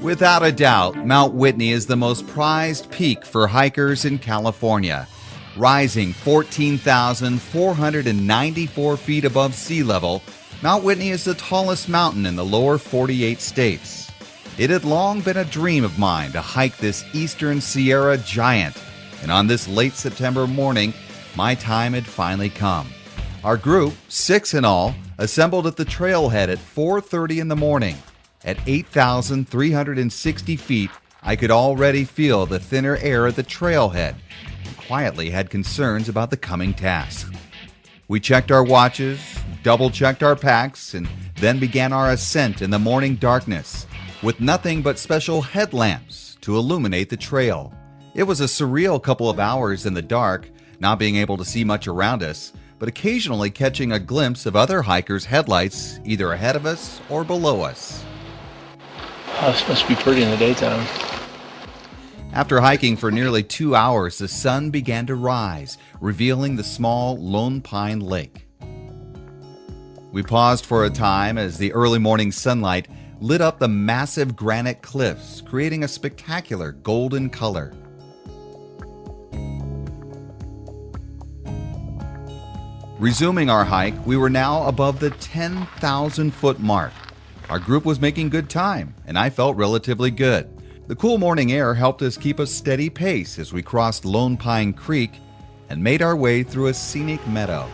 Without a doubt, Mount Whitney is the most prized peak for hikers in California. Rising 14,494 feet above sea level, Mount Whitney is the tallest mountain in the lower 48 states. It had long been a dream of mine to hike this eastern Sierra giant, and on this late September morning, my time had finally come. Our group, 6 in all, assembled at the trailhead at 4:30 in the morning. At 8,360 feet, I could already feel the thinner air at the trailhead and quietly had concerns about the coming task. We checked our watches, double-checked our packs, and then began our ascent in the morning darkness with nothing but special headlamps to illuminate the trail. It was a surreal couple of hours in the dark, not being able to see much around us, but occasionally catching a glimpse of other hikers' headlights either ahead of us or below us. Oh, this must be pretty in the daytime. After hiking for nearly 2 hours, the sun began to rise, revealing the small Lone Pine Lake. We paused for a time as the early morning sunlight lit up the massive granite cliffs, creating a spectacular golden color. Resuming our hike, we were now above the 10,000-foot mark. Our group was making good time, and I felt relatively good. The cool morning air helped us keep a steady pace as we crossed Lone Pine Creek and made our way through a scenic meadow.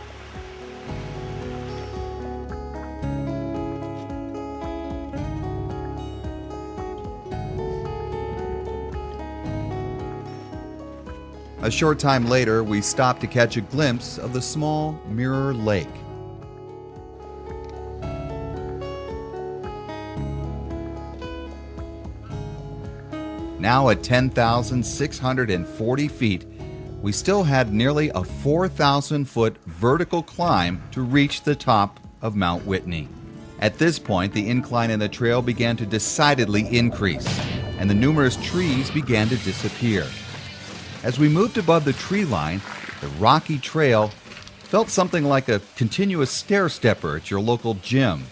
A short time later, we stopped to catch a glimpse of the small Mirror Lake. Now at 10,640 feet, we still had nearly a 4,000-foot vertical climb to reach the top of Mount Whitney. At this point, the incline in the trail began to decidedly increase, and the numerous trees began to disappear. As we moved above the tree line, the rocky trail felt something like a continuous stair-stepper at your local gym.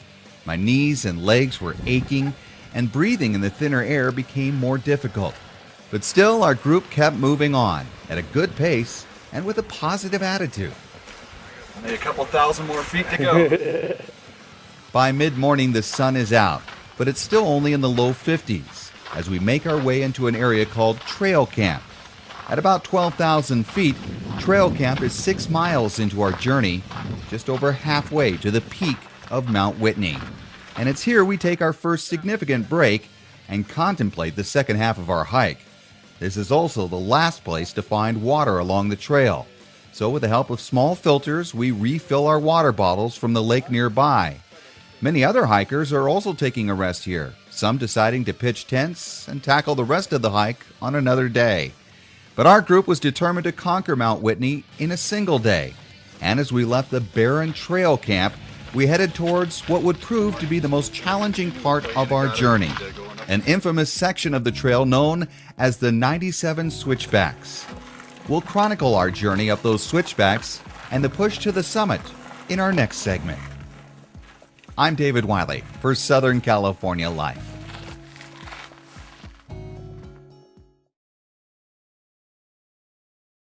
My knees and legs were aching, and breathing in the thinner air became more difficult. But still, our group kept moving on at a good pace and with a positive attitude. Only a couple thousand more feet to go. By mid-morning, the sun is out, but it's still only in the low 50s as we make our way into an area called Trail Camp. At about 12,000 feet, Trail Camp is 6 miles into our journey, just over halfway to the peak of Mount Whitney. And it's here we take our first significant break and contemplate the second half of our hike. This is also the last place to find water along the trail. So with the help of small filters, we refill our water bottles from the lake nearby. Many other hikers are also taking a rest here, some deciding to pitch tents and tackle the rest of the hike on another day. But our group was determined to conquer Mount Whitney in a single day. And as we left the barren trail camp, we headed towards what would prove to be the most challenging part of our journey, an infamous section of the trail known as the 97 Switchbacks. We'll chronicle our journey up those switchbacks and the push to the summit in our next segment. I'm David Wiley for Southern California Life.